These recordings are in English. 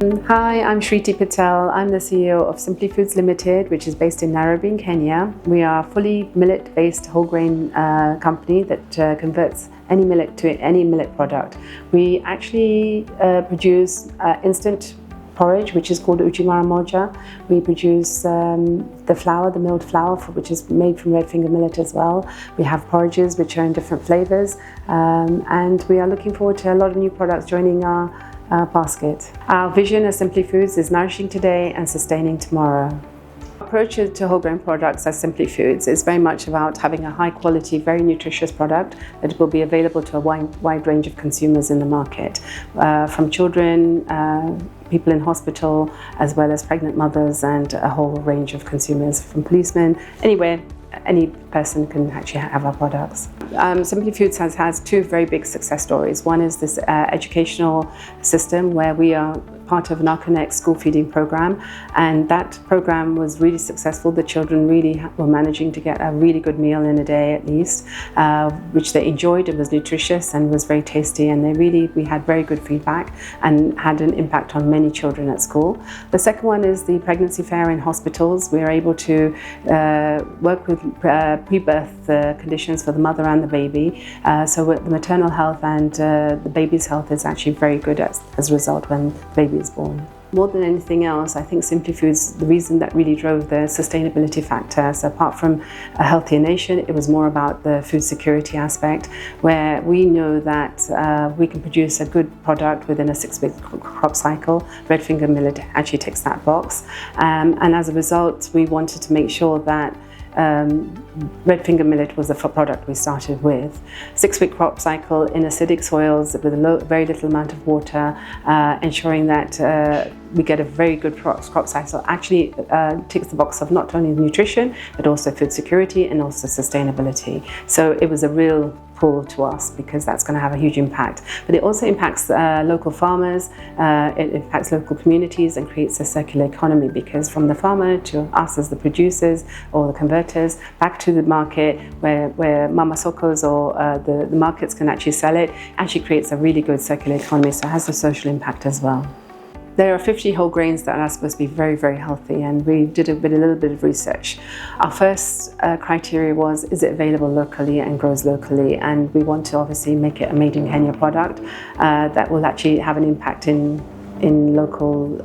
Hi, I'm Shriti Patel. I'm the CEO of Simply Foods Limited, which is based in Nairobi in Kenya. We are a fully millet-based whole grain company that converts any millet to any millet product. We actually produce instant porridge, which is called uji mara moja. We produce the flour, the milled flour, which is made from red finger millet as well. We have porridges which are in different flavors, and we are looking forward to a lot of new products joining our basket. Our vision as Simply Foods is nourishing today and sustaining tomorrow. Approach to whole grain products as Simply Foods is very much about having a high quality, very nutritious product that will be available to a wide range of consumers in the market, from children, people in hospital, as well as pregnant mothers and a whole range of consumers, from policemen, anywhere. Any person can actually have our products. Simply Foods has two very big success stories. One is this educational system where we are part of NACONEX school feeding program, and that program was really successful. The children really were managing to get a really good meal in a day at least, which they enjoyed. It was nutritious and was very tasty, and we had very good feedback and had an impact on many children at school. The second one is the pregnancy fair in hospitals. We are able to work with pre-birth conditions for the mother and the baby, so the maternal health and the baby's health is actually very good as a result when the baby is born. More than anything else, I think Simply Foods, the reason that really drove the sustainability factor, so apart from a healthier nation, it was more about the food security aspect, where we know that we can produce a good product within a 6-week crop cycle. Red finger millet actually ticks that box, and as a result, we wanted to make sure that red finger millet was the product we started with. 6-week crop cycle in acidic soils with a very little amount of water, ensuring that we get a very good crop cycle. Actually ticks the box of not only nutrition but also food security and also sustainability. So it was a real pull to us because that's going to have a huge impact. But it also impacts local farmers, it impacts local communities and creates a circular economy, because from the farmer to us as the producers or the converters back to the market where Mama Sokos or the markets can actually sell it, actually creates a really good circular economy, so it has a social impact as well. There are 50 whole grains that are supposed to be very, very healthy, and we did a little bit of research. Our first criteria was, is it available locally and grows locally? And we want to obviously make it a made in Kenya product that will actually have an impact in local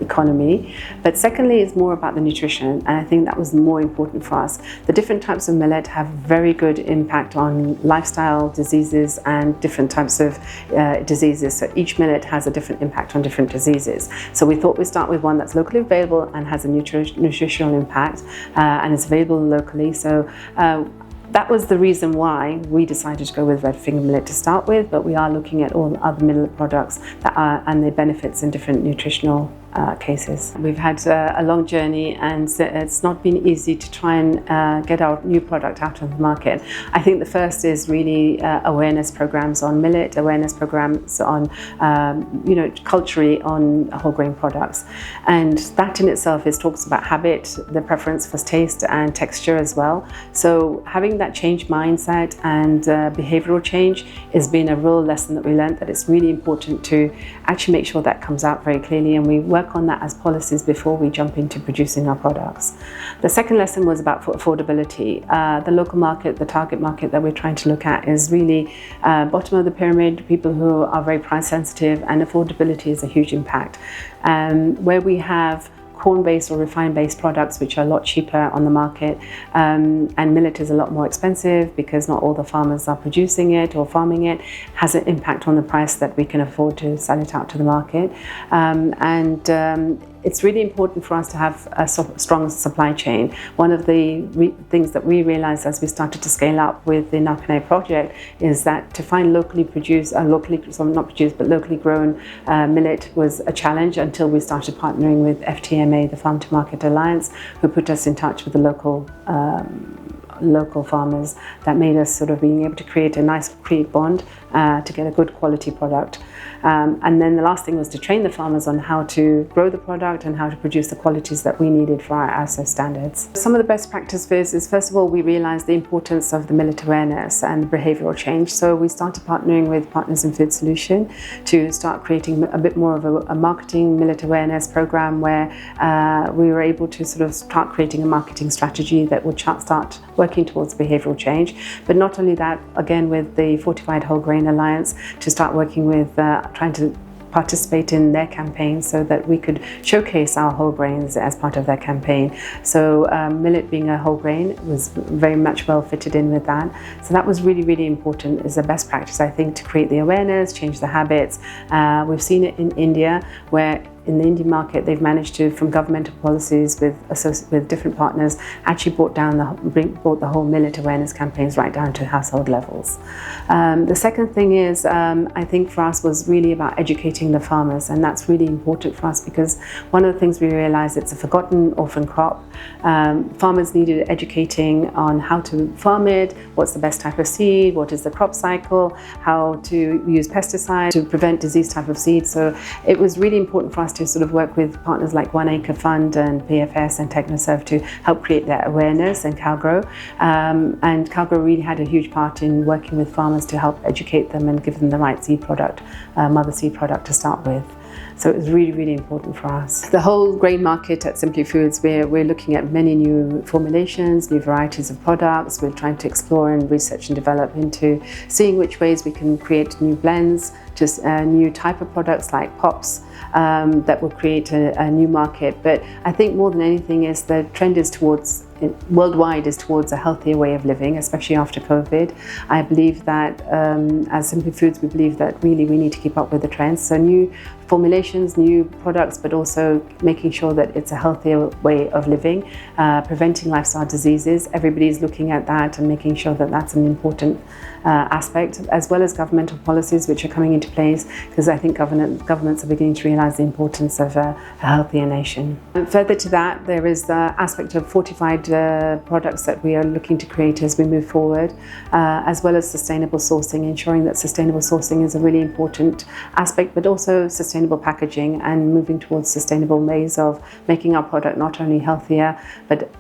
economy. But secondly, it's more about the nutrition, and I think that was more important for us. The different types of millet have very good impact on lifestyle diseases and different types of diseases. So each millet has a different impact on different diseases. So we thought we'd start with one that's locally available and has a nutritional impact and is available locally. So that was the reason why we decided to go with red finger millet to start with, but we are looking at all other millet products that are, and their benefits in different nutritional cases. We've had a long journey, and it's not been easy to try and get our new product out of the market. I think the first is really awareness programs on millet, awareness programs on culturally on whole grain products, and that in itself talks about habit, the preference for taste and texture as well. So having that change mindset and behavioral change has been a real lesson that we learned, that it's really important to actually make sure that comes out very clearly, and we work on that as policies before we jump into producing our products. The second lesson was about affordability. The local market, the target market that we're trying to look at is really bottom of the pyramid, people who are very price sensitive, and affordability is a huge impact. Where we have corn-based or refined-based products which are a lot cheaper on the market, and millet is a lot more expensive because not all the farmers are producing it or farming it, has an impact on the price that we can afford to sell it out to the market. It's really important for us to have a strong supply chain. One of the things that we realized as we started to scale up with the NACONEX project is that to find locally grown millet was a challenge until we started partnering with FTMA, the Farm to Market Alliance, who put us in touch with the local local farmers that made us sort of being able to create bond to get a good quality product. And then the last thing was to train the farmers on how to grow the product and how to produce the qualities that we needed for our ISO standards. Some of the best practices is, first of all, we realized the importance of the millet awareness and behavioral change. So we started partnering with Partners in Food Solution to start creating a bit more of a marketing millet awareness program, where we were able to sort of start creating a marketing strategy that would start working towards behavioral change. But not only that, again with the Fortified Whole Grain Alliance, to start working with trying to participate in their campaign so that we could showcase our whole grains as part of their campaign. So millet being a whole grain was very much well fitted in with that. So that was really, really important as a best practice, I think, to create the awareness, change the habits. We've seen it in India, where in the Indian market, they've managed to, from governmental policies with different partners, actually brought the whole millet awareness campaigns right down to household levels. The second thing is, I think for us was really about educating the farmers, and that's really important for us because one of the things we realized, it's a forgotten orphan crop. Farmers needed educating on how to farm it, what's the best type of seed, what is the crop cycle, how to use pesticides to prevent disease type of seed. So it was really important for us to sort of work with partners like One Acre Fund and PFS and Technoserve to help create that awareness and CowGrow. And CowGrow really had a huge part in working with farmers to help educate them and give them the right seed product, mother seed product to start with. So it was really, really important for us. The whole grain market at Simply Foods, we're looking at many new formulations, new varieties of products. We're trying to explore and research and develop into seeing which ways we can create new blends, just new type of products like pops that will create a new market. But I think more than anything is the trend is towards worldwide is towards a healthier way of living, especially after COVID. I believe that as Simply Foods, we believe that really we need to keep up with the trends. So new formulations, new products, but also making sure that it's a healthier way of living, preventing lifestyle diseases. Everybody's looking at that and making sure that that's an important aspect, as well as governmental policies which are coming into place, because I think governments are beginning to realise the importance of a healthier nation. And further to that, there is the aspect of fortified products that we are looking to create as we move forward, as well as sustainable sourcing, ensuring that sustainable sourcing is a really important aspect, but also sustainable packaging and moving towards sustainable ways of making our product not only healthier, but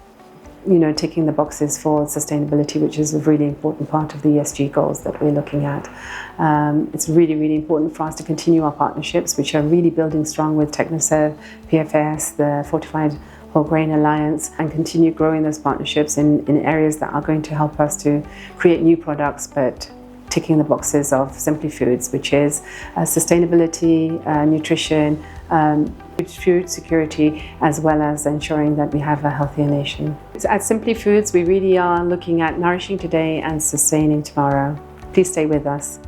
ticking the boxes for sustainability, which is a really important part of the ESG goals that we're looking at. It's really, really important for us to continue our partnerships, which are really building strong with Technoserve, PFS, the Fortified Whole Grain Alliance, and continue growing those partnerships in areas that are going to help us to create new products, but ticking the boxes of Simply Foods, which is sustainability, nutrition, food security, as well as ensuring that we have a healthier nation. At Simply Foods, we really are looking at nourishing today and sustaining tomorrow. Please stay with us.